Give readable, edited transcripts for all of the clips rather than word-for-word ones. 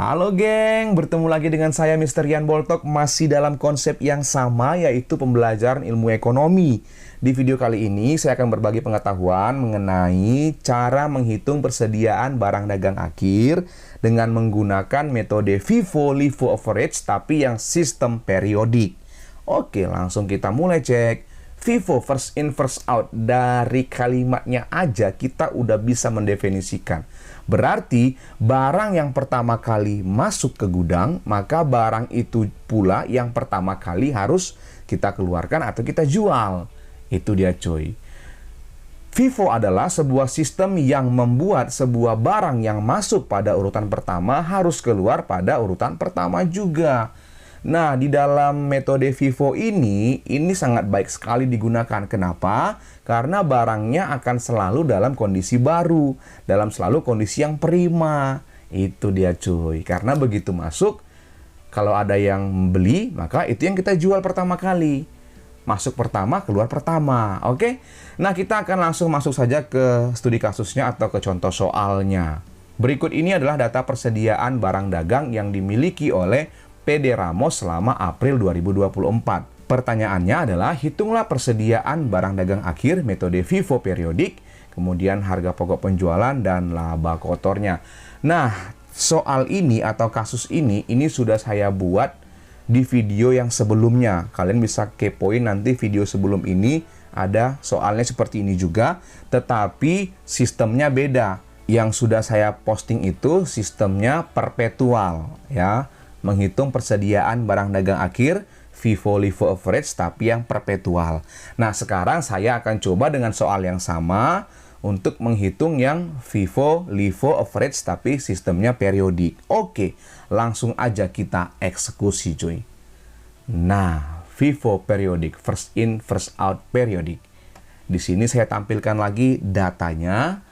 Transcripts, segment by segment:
Halo geng, bertemu lagi dengan saya Mr. Yan Boltok, masih dalam konsep yang sama, yaitu pembelajaran ilmu ekonomi. Di video kali ini saya akan berbagi pengetahuan mengenai cara menghitung persediaan barang dagang akhir dengan menggunakan metode FIFO-LIFO average tapi yang sistem periodik. Oke, langsung kita mulai cek. FIFO, first in first out, dari kalimatnya aja kita udah bisa mendefinisikan. Berarti barang yang pertama kali masuk ke gudang, maka barang itu pula yang pertama kali harus kita keluarkan atau kita jual. Itu dia cuy. FIFO adalah sebuah sistem yang membuat sebuah barang yang masuk pada urutan pertama harus keluar pada urutan pertama juga. Nah, di dalam metode FIFO ini sangat baik sekali digunakan. Kenapa? Karena barangnya akan selalu dalam kondisi baru, dalam selalu kondisi yang prima. Itu dia cuy. Karena begitu masuk, kalau ada yang beli, maka itu yang kita jual pertama kali. Masuk pertama, keluar pertama. Oke? Nah, kita akan langsung masuk saja ke studi kasusnya atau ke contoh soalnya. Berikut ini adalah data persediaan barang dagang yang dimiliki oleh PD Ramos selama April 2024. Pertanyaannya adalah, hitunglah persediaan barang dagang akhir metode FIFO periodik, kemudian harga pokok penjualan dan laba kotornya. Nah, soal ini atau kasus ini sudah saya buat di video yang sebelumnya. Kalian bisa kepoin nanti video sebelum ini, ada soalnya seperti ini juga, tetapi sistemnya beda. Yang sudah saya posting itu sistemnya perpetual, ya. Menghitung persediaan barang dagang akhir FIFO-LIFO average tapi yang perpetual. Nah, sekarang saya akan coba dengan soal yang sama untuk menghitung yang FIFO-LIFO average tapi sistemnya periodik. Oke, langsung aja kita eksekusi cuy. Nah, FIFO periodik, first in first out periodik. Di sini saya tampilkan lagi datanya,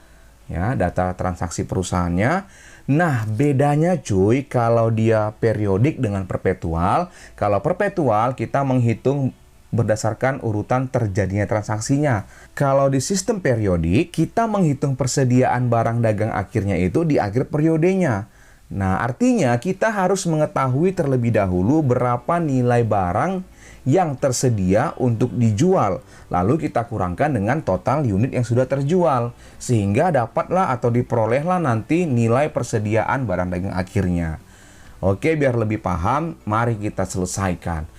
ya, data transaksi perusahaannya. Nah, bedanya cuy, kalau dia periodik dengan perpetual, kalau perpetual kita menghitung berdasarkan urutan terjadinya transaksinya. Kalau di sistem periodik, kita menghitung persediaan barang dagang akhirnya itu di akhir periodenya. Nah, artinya kita harus mengetahui terlebih dahulu berapa nilai barang yang tersedia untuk dijual. Lalu kita kurangkan dengan total unit yang sudah terjual. Sehingga dapatlah atau diperolehlah nanti nilai persediaan barang dagang akhirnya. Oke, biar lebih paham, mari kita selesaikan.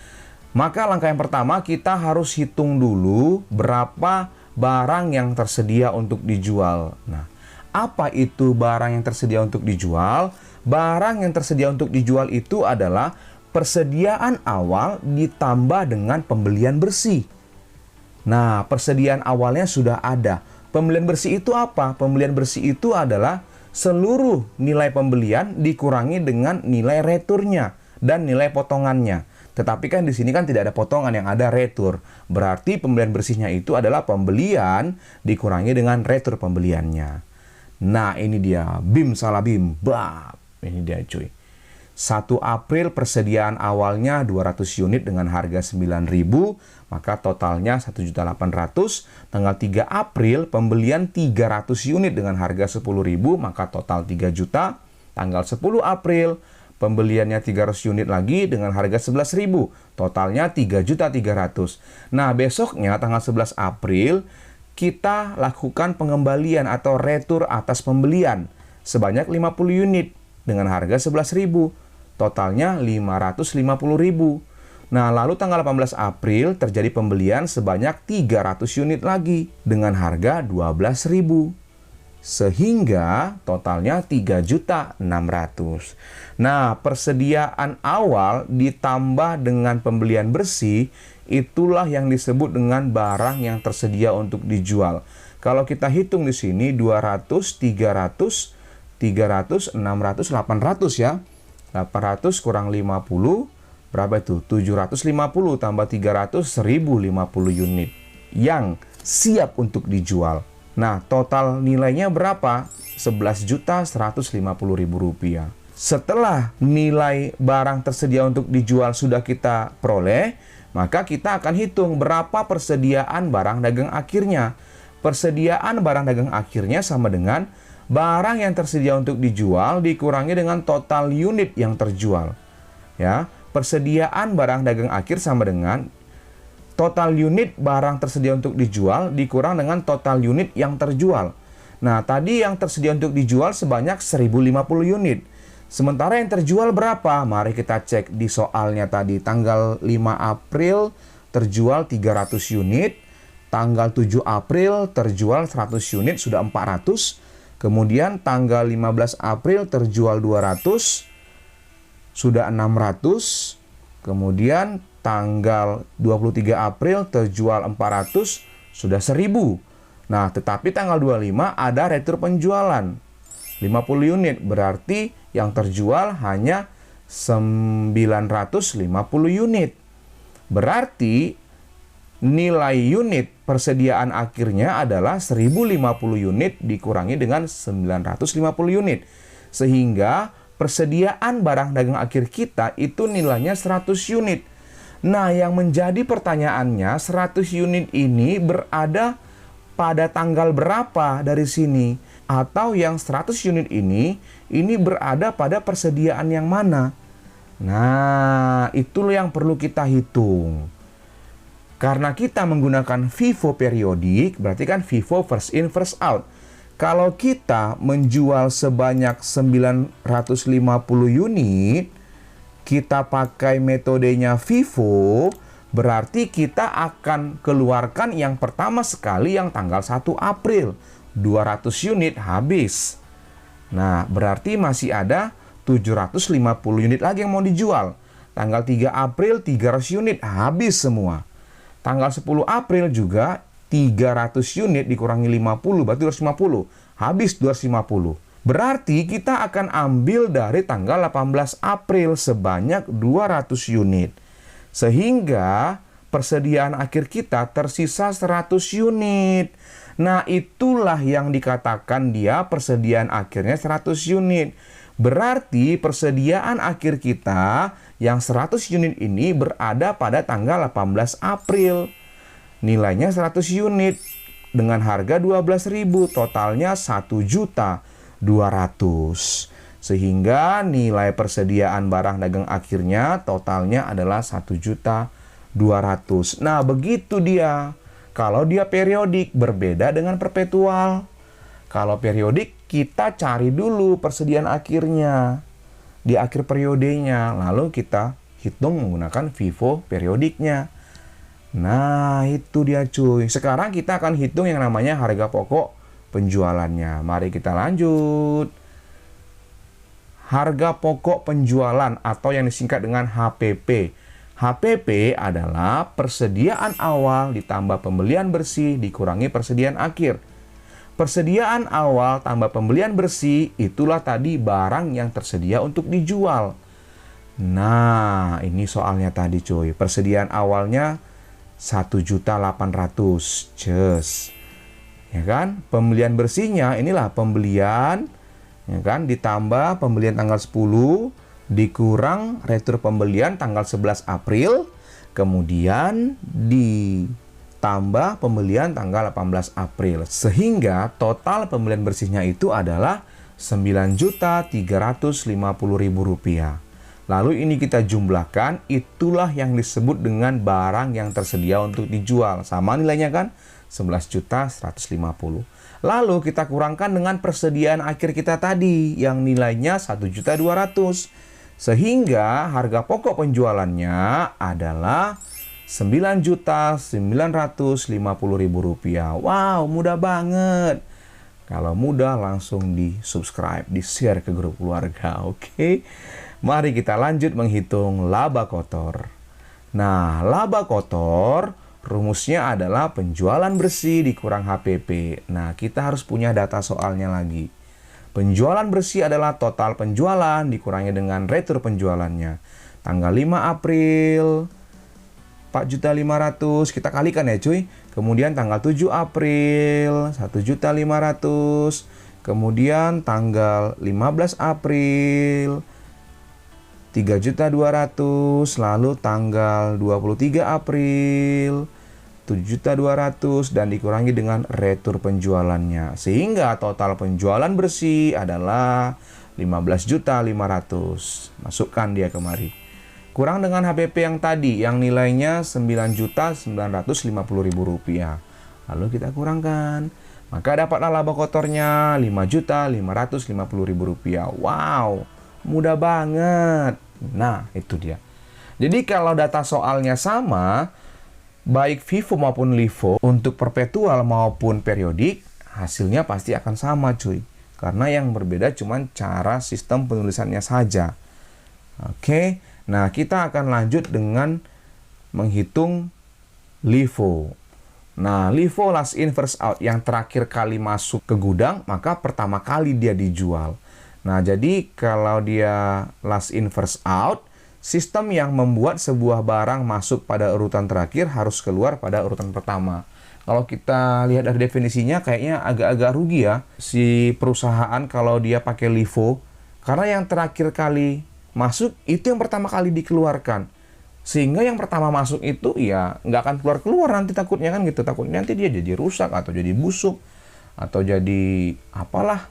Maka langkah yang pertama, kita harus hitung dulu berapa barang yang tersedia untuk dijual. Nah, apa itu barang yang tersedia untuk dijual? Barang yang tersedia untuk dijual itu adalah persediaan awal ditambah dengan pembelian bersih. Nah, persediaan awalnya sudah ada. Pembelian bersih itu apa? Pembelian bersih itu adalah seluruh nilai pembelian dikurangi dengan nilai returnya dan nilai potongannya. Tetapi kan di sini kan tidak ada potongan, yang ada retur. Berarti pembelian bersihnya itu adalah pembelian dikurangi dengan retur pembeliannya. Nah, ini dia. Bim salah bim. Bab. Ini dia cuy. 1 April persediaan awalnya 200 unit dengan harga 9.000, maka totalnya 1.800.000. Tanggal 3 April pembelian 300 unit dengan harga 10.000, maka total 3 juta. Tanggal 10 April pembeliannya 300 unit lagi dengan harga 11.000, totalnya 3.300.000. Nah, besoknya tanggal 11 April kita lakukan pengembalian atau retur atas pembelian sebanyak 50 unit dengan harga 11.000, totalnya 550.000. Nah, lalu tanggal 18 April terjadi pembelian sebanyak 300 unit lagi dengan harga 12.000. Sehingga totalnya 3.600.000. Nah, persediaan awal ditambah dengan pembelian bersih, itulah yang disebut dengan barang yang tersedia untuk dijual. Kalau kita hitung di sini 200, 300, 600, 800 ya. 800 kurang 50, berapa itu? 750 tambah 300, 1050 unit yang siap untuk dijual. Nah, total nilainya berapa? 11.150.000 rupiah. Setelah nilai barang tersedia untuk dijual sudah kita peroleh, maka kita akan hitung berapa persediaan barang dagang akhirnya. Persediaan barang dagang akhirnya sama dengan barang yang tersedia untuk dijual dikurangi dengan total unit yang terjual. Ya, persediaan barang dagang akhir sama dengan total unit barang tersedia untuk dijual dikurang dengan total unit yang terjual. Nah, tadi yang tersedia untuk dijual sebanyak 1050 unit. Sementara yang terjual berapa? Mari kita cek di soalnya tadi. Tanggal 5 April terjual 300 unit. Tanggal 7 April terjual 100 unit, sudah 400. Kemudian tanggal 15 April terjual 200, sudah 600. Kemudian tanggal 23 April terjual 400, sudah 1000. Nah, tetapi tanggal 25 ada retur penjualan 50 unit, berarti yang terjual hanya 950 unit. Berarti nilai unit persediaan akhirnya adalah 1050 unit dikurangi dengan 950 unit. Sehingga persediaan barang dagang akhir kita itu nilainya 100 unit. Nah, yang menjadi pertanyaannya, 100 unit ini berada pada tanggal berapa dari sini? Atau yang 100 unit ini berada pada persediaan yang mana? Nah, itulah yang perlu kita hitung. Karena kita menggunakan FIFO periodik, berarti kan FIFO first in first out. Kalau kita menjual sebanyak 950 unit, kita pakai metodenya FIFO, berarti kita akan keluarkan yang pertama sekali yang tanggal 1 April. 200 unit habis. Nah, berarti masih ada 750 unit lagi yang mau dijual. Tanggal 3 April 300 unit habis semua. Tanggal 10 April juga 300 unit dikurangi 50, berarti 250. Habis 250. Berarti kita akan ambil dari tanggal 18 April sebanyak 200 unit. Sehingga persediaan akhir kita tersisa 100 unit. Nah, itulah yang dikatakan dia persediaan akhirnya 100 unit. Berarti persediaan akhir kita yang 100 unit ini berada pada tanggal 18 April. Nilainya 100 unit dengan harga 12.000, totalnya 1.200.000. Sehingga nilai persediaan barang dagang akhirnya totalnya adalah 1.200.000. Nah, begitu dia. Kalau dia periodik berbeda dengan perpetual. Kalau periodik kita cari dulu persediaan akhirnya di akhir periodenya, lalu kita hitung menggunakan FIFO periodiknya. Nah, itu dia cuy. Sekarang kita akan hitung yang namanya harga pokok penjualannya. Mari kita lanjut. Harga pokok penjualan atau yang disingkat dengan HPP. HPP adalah persediaan awal ditambah pembelian bersih dikurangi persediaan akhir. Persediaan awal tambah pembelian bersih itulah tadi barang yang tersedia untuk dijual. Nah, ini soalnya tadi cuy. Persediaan awalnya 1.800.000. Just. Ya kan? Pembelian bersihnya inilah pembelian, ya kan? Ditambah pembelian tanggal 10 dikurang retur pembelian tanggal 11 April, kemudian ditambah pembelian tanggal 18 April. Sehingga total pembelian bersihnya itu adalah Rp9.350.000. Lalu ini kita jumlahkan, itulah yang disebut dengan barang yang tersedia untuk dijual. Sama nilainya kan? 11.150.000. Lalu kita kurangkan dengan persediaan akhir kita tadi yang nilainya 1.200.000. Sehingga harga pokok penjualannya adalah Rp9.950.000. Wow, mudah banget. Kalau mudah langsung di subscribe, di share ke grup keluarga. Oke. Mari kita lanjut menghitung laba kotor. Nah, laba kotor rumusnya adalah penjualan bersih dikurang HPP. Nah, kita harus punya data soalnya lagi. Penjualan bersih adalah total penjualan dikurangi dengan retur penjualannya. Tanggal 5 April 4.500.000 kita kalikan ya cuy. Kemudian tanggal 7 April 1.500.000. Kemudian tanggal 15 April 3.200.000, lalu tanggal 23 April 7.200.000 dan dikurangi dengan retur penjualannya. Sehingga total penjualan bersih adalah 15.500.000. Masukkan dia kemari. Kurang dengan HPP yang tadi yang nilainya 9.950.000 rupiah. Lalu kita kurangkan. Maka dapatlah laba kotornya 5.550.000 rupiah. Wow, mudah banget. Nah, itu dia. Jadi kalau data soalnya sama, baik FIFO maupun LIFO, untuk perpetual maupun periodik, hasilnya pasti akan sama cuy. Karena yang berbeda cuma cara sistem penulisannya saja. Oke, nah kita akan lanjut dengan menghitung LIFO. Nah, LIFO last in first out, yang terakhir kali masuk ke gudang, maka pertama kali dia dijual. Nah, jadi kalau dia last in first out, sistem yang membuat sebuah barang masuk pada urutan terakhir harus keluar pada urutan pertama. Kalau kita lihat dari definisinya, kayaknya agak-agak rugi ya si perusahaan kalau dia pakai LIFO. Karena yang terakhir kali masuk, itu yang pertama kali dikeluarkan. Sehingga yang pertama masuk itu ya nggak akan keluar-keluar nanti takutnya kan gitu. Takutnya nanti dia jadi rusak atau jadi busuk atau jadi apalah,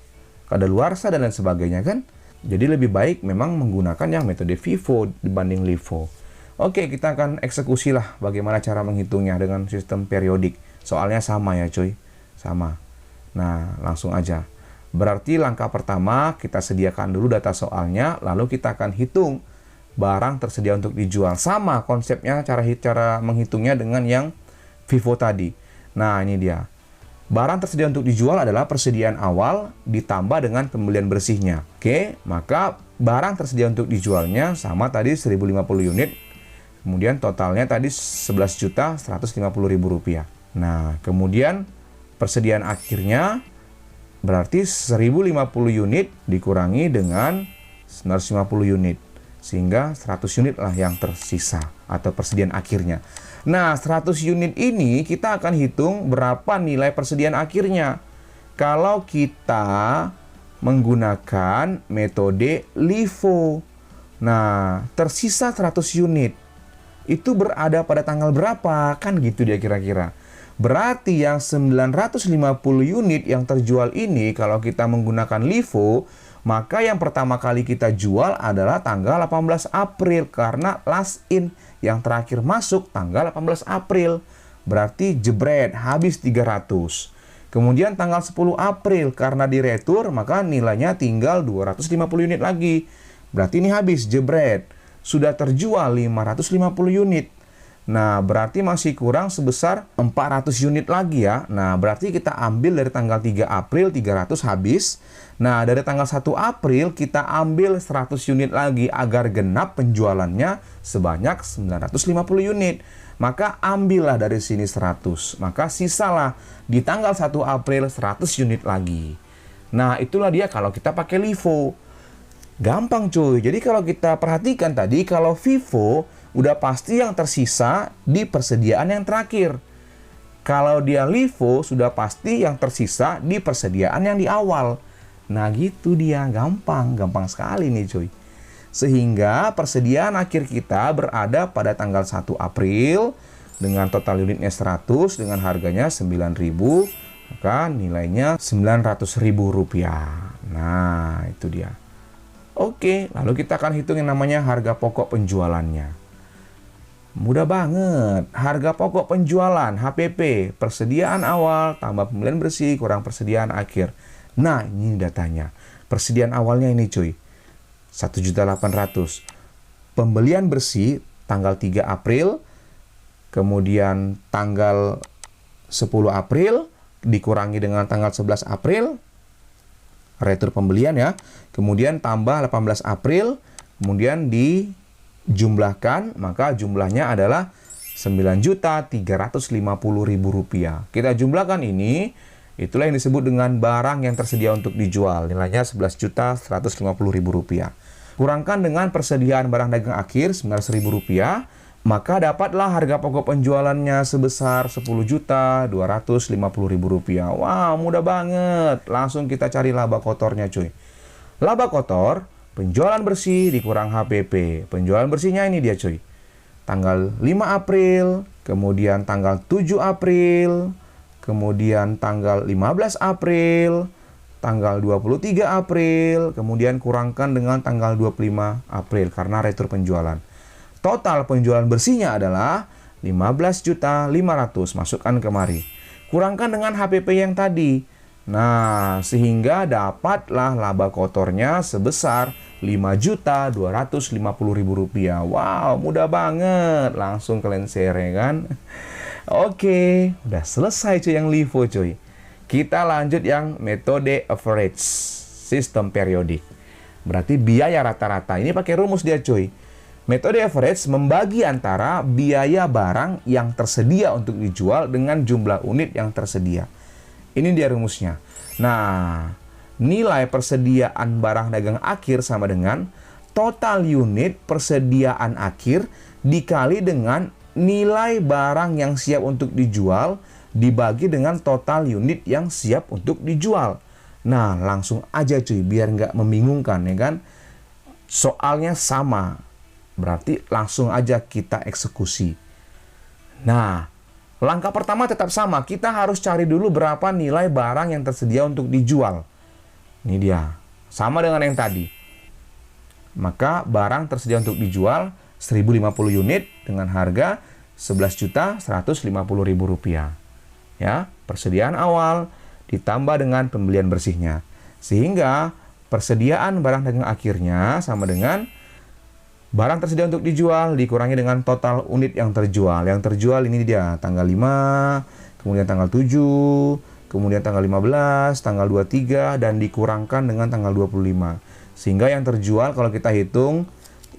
kadaluarsa dan lain sebagainya kan. Jadi lebih baik memang menggunakan yang metode FIFO dibanding LIFO. Oke, kita akan eksekusi lah bagaimana cara menghitungnya dengan sistem periodik. Soalnya sama ya cuy, sama. Nah, langsung aja. Berarti langkah pertama kita sediakan dulu data soalnya, lalu kita akan hitung barang tersedia untuk dijual. Sama konsepnya, cara menghitungnya dengan yang FIFO tadi. Nah, ini dia. Barang tersedia untuk dijual adalah persediaan awal ditambah dengan pembelian bersihnya. Oke, maka barang tersedia untuk dijualnya sama tadi 1.050 unit. Kemudian totalnya tadi 11.150.000 rupiah. Nah, kemudian persediaan akhirnya berarti 1.050 unit dikurangi dengan 950 unit. Sehingga 100 unit lah yang tersisa atau persediaan akhirnya. Nah, 100 unit ini kita akan hitung berapa nilai persediaan akhirnya. Kalau kita menggunakan metode LIFO. Nah, tersisa 100 unit. Itu berada pada tanggal berapa? Kan gitu dia kira-kira. Berarti yang 950 unit yang terjual ini kalau kita menggunakan LIFO, maka yang pertama kali kita jual adalah tanggal 18 April karena last in, yang terakhir masuk tanggal 18 April. Berarti jebret habis 300. Kemudian tanggal 10 April karena diretur maka nilainya tinggal 250 unit lagi. Berarti ini habis jebret. Sudah terjual 550 unit. Nah, berarti masih kurang sebesar 400 unit lagi ya. Nah, berarti kita ambil dari tanggal 3 April 300 habis. Nah, dari tanggal 1 April kita ambil 100 unit lagi agar genap penjualannya sebanyak 950 unit. Maka ambillah dari sini 100. Maka sisalah di tanggal 1 April 100 unit lagi. Nah, itulah dia kalau kita pakai LIFO. Gampang cuy. Jadi kalau kita perhatikan tadi, kalau FIFO udah pasti yang tersisa di persediaan yang terakhir. Kalau dia LIFO sudah pasti yang tersisa di persediaan yang di awal. Nah gitu dia, gampang sekali nih cuy. Sehingga persediaan akhir kita berada pada tanggal 1 April dengan total unitnya 100 dengan harganya 9.000, maka nilainya 900.000 rupiah. Nah itu dia. Oke, lalu kita akan hitung yang namanya harga pokok penjualannya. Mudah banget. Harga pokok penjualan HPP, persediaan awal tambah pembelian bersih kurang persediaan akhir. Nah, ini datanya. Persediaan awalnya ini cuy. 1.800.000. Pembelian bersih tanggal 3 April, kemudian tanggal 10 April dikurangi dengan tanggal 11 April. Retur pembelian ya. Kemudian tambah 18 April, kemudian dijumlahkan, maka jumlahnya adalah 9.350.000 rupiah. Kita jumlahkan ini, itulah yang disebut dengan barang yang tersedia untuk dijual. Nilainya 11.150.000 rupiah. Kurangkan dengan persediaan barang dagang akhir 900.000 rupiah, maka dapatlah harga pokok penjualannya sebesar 10.250.000 rupiah. Wow, mudah banget. Langsung kita cari laba kotornya cuy. Laba kotor, penjualan bersih dikurang HPP. Penjualan bersihnya ini dia cuy. Tanggal 5 April kemudian tanggal 7 April, kemudian tanggal 15 April, tanggal 23 April, kemudian kurangkan dengan tanggal 25 April karena retur penjualan. Total penjualan bersihnya adalah 15.500.000, masukkan kemari. Kurangkan dengan HPP yang tadi. Nah, sehingga dapatlah laba kotornya sebesar Rp5.250.000. Wow, mudah banget. Langsung kalian share ya kan? Oke, udah selesai cuy yang LIFO cuy. Kita lanjut yang metode average, sistem periodik. Berarti biaya rata-rata. Ini pakai rumus dia cuy. Metode average membagi antara biaya barang yang tersedia untuk dijual dengan jumlah unit yang tersedia. Ini dia rumusnya. Nah, nilai persediaan barang dagang akhir sama dengan total unit persediaan akhir dikali dengan nilai barang yang siap untuk dijual dibagi dengan total unit yang siap untuk dijual. Nah, langsung aja cuy, biar nggak membingungkan ya kan. Soalnya sama, berarti langsung aja kita eksekusi. Nah, langkah pertama tetap sama. Kita harus cari dulu berapa nilai barang yang tersedia untuk dijual. Ini dia. Sama dengan yang tadi. Maka barang tersedia untuk dijual 1050 unit dengan harga Rp11.150.000. Ya, persediaan awal ditambah dengan pembelian bersihnya. Sehingga persediaan barang dagang akhirnya sama dengan barang tersedia untuk dijual dikurangi dengan total unit yang terjual. Yang terjual ini dia, tanggal 5, kemudian tanggal 7, kemudian tanggal 15, tanggal 23, dan dikurangkan dengan tanggal 25. Sehingga yang terjual kalau kita hitung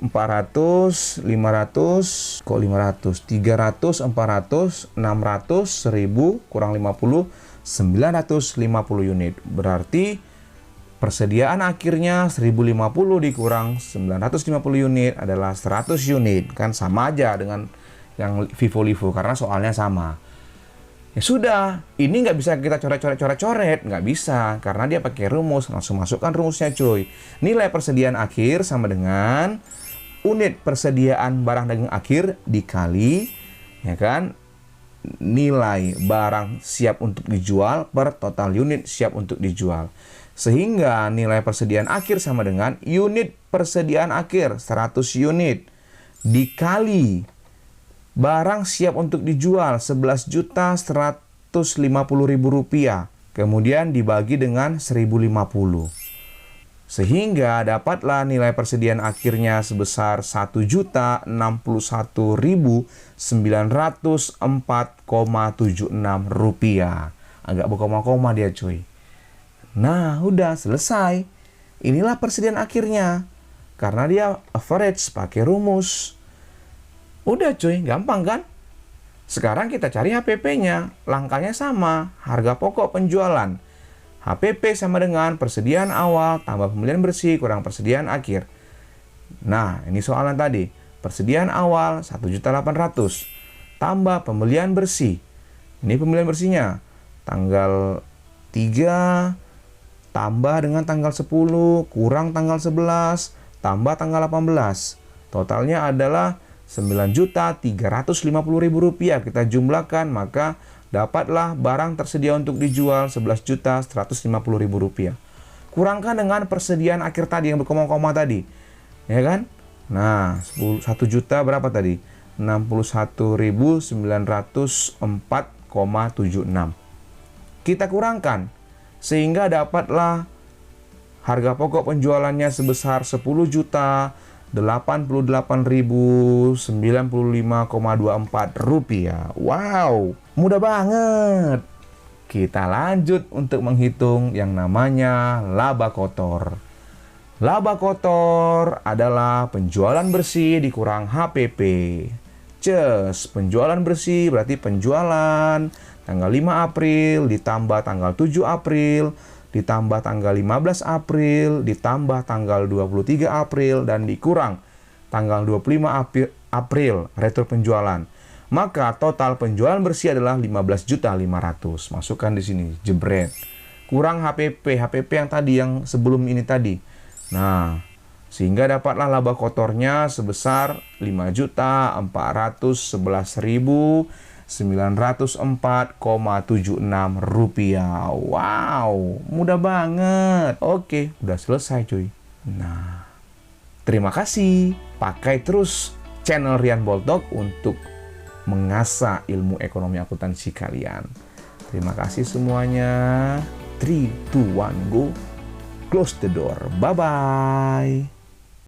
400, 500, kok 500, 300, 400, 600, 1000, kurang 50, 950 unit. Berarti persediaan akhirnya 1050 dikurang 950 unit adalah 100 unit. Kan sama aja dengan yang FIFO-LIFO karena soalnya sama. Ya sudah, ini nggak bisa kita coret-coret, nggak bisa. Karena dia pakai rumus, langsung masukkan rumusnya cuy. Nilai persediaan akhir sama dengan unit persediaan barang dagang akhir dikali, ya kan, nilai barang siap untuk dijual per total unit siap untuk dijual. Sehingga nilai persediaan akhir sama dengan unit persediaan akhir 100 unit dikali barang siap untuk dijual Rp11.150.000. Kemudian dibagi dengan 1050. Sehingga dapatlah nilai persediaan akhirnya sebesar Rp1.061.904,76. Agak berkoma-koma dia cuy. Nah, udah selesai. Inilah persediaan akhirnya. Karena dia average pakai rumus. Udah cuy, gampang kan? Sekarang kita cari HPP-nya. Langkahnya sama, harga pokok penjualan. HPP sama dengan persediaan awal tambah pembelian bersih kurang persediaan akhir. Nah, ini soalan tadi. Persediaan awal 1.800.000 tambah pembelian bersih. Ini pembelian bersihnya. Tanggal 3 tambah dengan tanggal 10 kurang tanggal 11 tambah tanggal 18. Totalnya adalah Rp9.350.000. Kita jumlahkan maka dapatlah barang tersedia untuk dijual Rp11.150.000. Kurangkan dengan persediaan akhir tadi yang berkoma-koma tadi. Ya kan? Nah, 1 juta berapa tadi? 61.904,76. Kita kurangkan sehingga dapatlah harga pokok penjualannya sebesar Rp10.088.095,24. Wow, mudah banget. Kita lanjut untuk menghitung yang namanya laba kotor. Laba kotor adalah penjualan bersih dikurang HPP. Penjualan bersih berarti penjualan tanggal 5 April ditambah tanggal 7 April ditambah tanggal 15 April ditambah tanggal 23 April dan dikurang tanggal 25 April retur penjualan. Maka total penjualan bersih adalah 15.500.000. Masukkan di sini, jebret. Kurang HPP yang tadi yang sebelum ini tadi. Nah, Sehingga dapatlah laba kotornya sebesar Rp5.11.904,76. Wow, mudah banget. Oke, udah selesai cuy. Nah, terima kasih. Pakai terus channel Rian Boltok untuk mengasah ilmu ekonomi akuntansi kalian. Terima kasih semuanya. 3, 2, 1, go. Close the door. Bye-bye.